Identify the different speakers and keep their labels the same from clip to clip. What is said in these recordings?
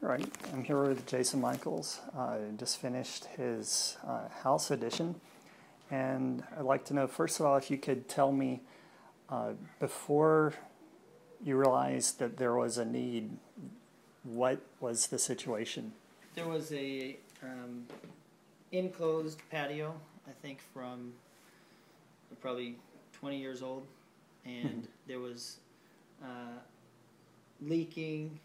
Speaker 1: Right, I'm here with Jason Michaels. Just finished his house addition, and I'd like to know, first of all, if you could tell me, before you realized that there was a need, what was the situation?
Speaker 2: There was a enclosed patio, I think from probably 20 years old, and there was leaking.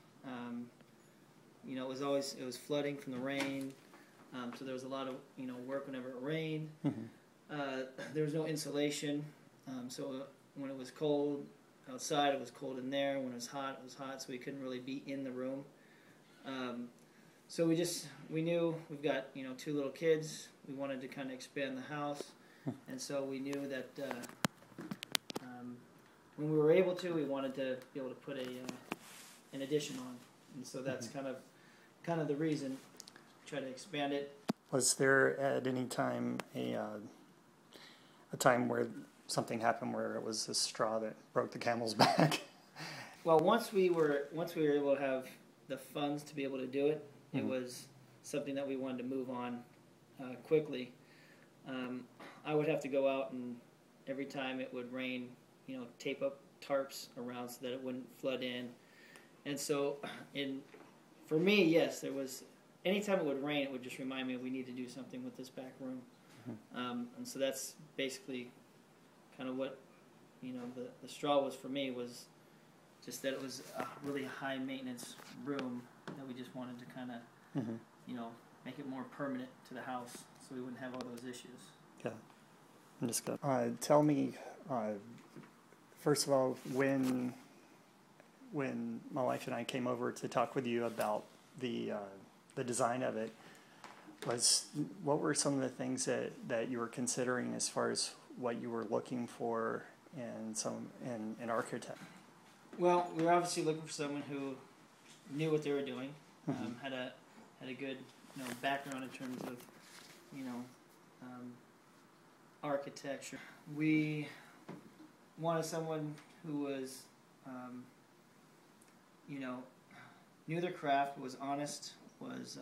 Speaker 2: It was flooding from the rain, so there was a lot of work whenever it rained. There was no insulation, so when it was cold outside, it was cold in there. When it was hot, so we couldn't really be in the room. So we knew we've got 2 little kids. We wanted to kind of expand the house, and so we knew that when we were able to, we wanted to be able to put an addition on, and so that's kind of the reason. Try to expand it.
Speaker 1: Was there at any time a time where something happened where it was the straw that broke the camel's back?
Speaker 2: Well, once we were able to have the funds to be able to do it, it was something that we wanted to move on quickly. I would have to go out and every time it would rain, tape up tarps around so that it wouldn't flood in. And so, for me, yes, there was. Anytime it would rain, it would just remind me we need to do something with this back room. And so that's basically kind of what the straw was for me, was just that it was a really high maintenance room that we just wanted to kind of make it more permanent to the house so we wouldn't have all those issues.
Speaker 1: Yeah, I'm just gonna tell me first of all, when my wife and I came over to talk with you about the design of it, what were some of the things that you were considering as far as what you were looking for in an architect?
Speaker 2: Well, we were obviously looking for someone who knew what they were doing, had a good background in terms of architecture. We wanted someone who was knew their craft, was honest, was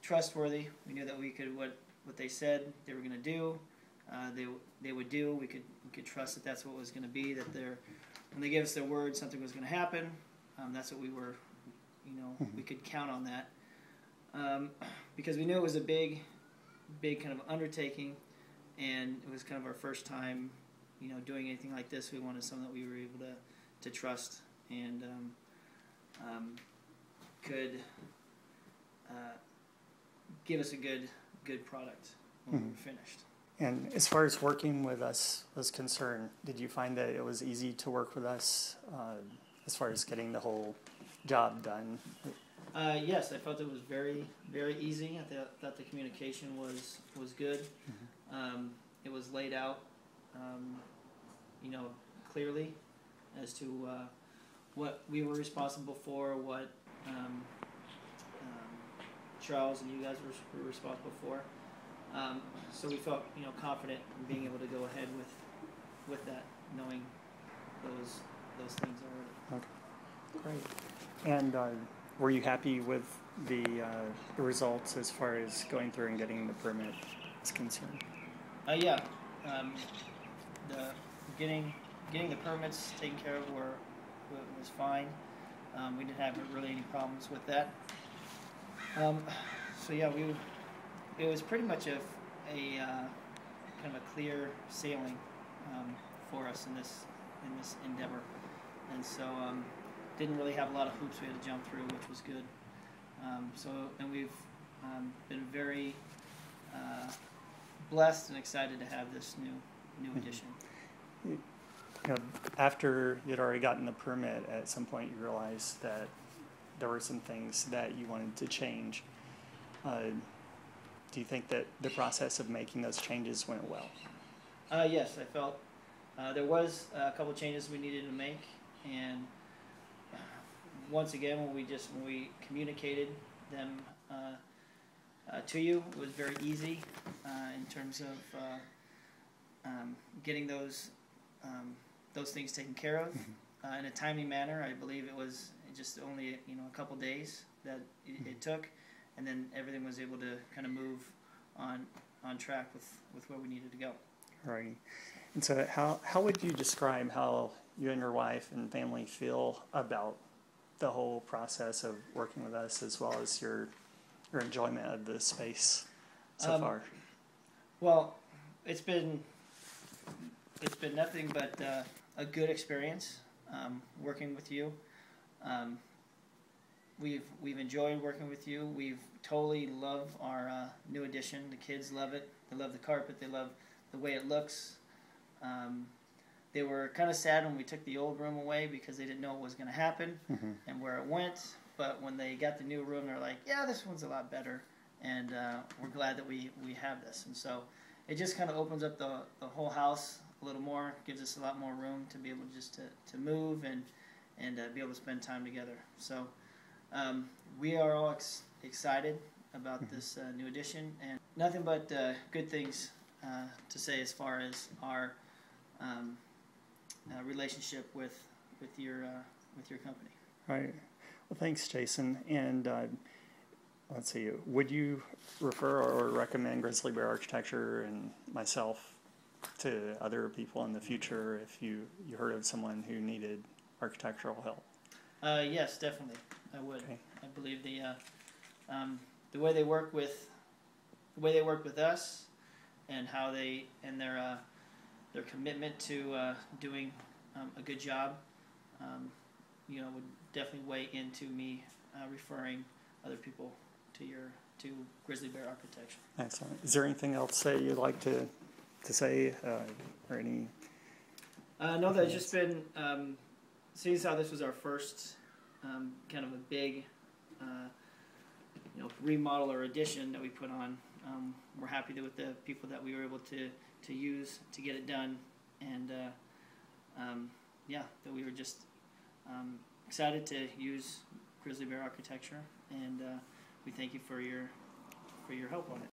Speaker 2: trustworthy. We knew that we could what they said they were going to do, they would do. We could trust that that's what was going to be. That when they gave us their word, something was going to happen. That's what we were, we could count on that, because we knew it was a big kind of undertaking, and it was kind of our first time, doing anything like this. We wanted someone that we were able to trust and could give us a good product when we were finished.
Speaker 1: And as far as working with us was concerned, did you find that it was easy to work with us as far as getting the whole job done?
Speaker 2: Yes, I felt it was very, very easy. I thought the communication was good. It was laid out, clearly as to what we were responsible for, what Charles and you guys were responsible for. So we felt confident in being able to go ahead with that, knowing those things already.
Speaker 1: Okay, great. And were you happy with the results as far as going through and getting the permit is concerned?
Speaker 2: Yeah. Getting the permits taken care of was fine. We didn't have really any problems with that. So yeah, it was pretty much a kind of a clear sailing for us in this endeavor, and so didn't really have a lot of hoops we had to jump through, which was good. And we've been very blessed and excited to have this new addition.
Speaker 1: After you'd already gotten the permit, at some point you realized that there were some things that you wanted to change. Do you think that the process of making those changes went well?
Speaker 2: Yes, I felt there was a couple changes we needed to make, and once again, when we communicated them to you, it was very easy in terms of getting those things taken care of. in a timely manner. I believe it was just only a couple days that it took, and then everything was able to kind of move on track with where we needed to go.
Speaker 1: Right. And so how would you describe how you and your wife and family feel about the whole process of working with us, as well as your enjoyment of the space so far?
Speaker 2: Well, it's been nothing but a good experience working with you. We've enjoyed working with you. We've totally love our new addition. The kids love it. They love the carpet. They love the way it looks. They were kind of sad when we took the old room away because they didn't know what was going to happen and where it went. But when they got the new room, they're like, yeah, this one's a lot better. And we're glad that we have this. And so it just kind of opens up the whole house a little more, gives us a lot more room to be able just to move and be able to spend time together. So we are all excited about this new addition, and nothing but good things to say as far as our relationship with your company.
Speaker 1: Right. Well, thanks, Jason. And let's see, would you refer or recommend Grizzly Bear Architecture and myself to other people in the future if you heard of someone who needed architectural help?
Speaker 2: Yes, definitely. I would. Okay. I believe the way they work with us, and how their commitment to doing a good job, would definitely weigh into me referring other people to Grizzly Bear Architecture.
Speaker 1: Excellent. Is there anything else that you'd like to say, or any?
Speaker 2: No, that's just been seeing how this was our first kind of a big remodel or addition that we put on. We're happy with the people that we were able to use to get it done, and that we were just excited to use Grizzly Bear Architecture, and we thank you for your help on it.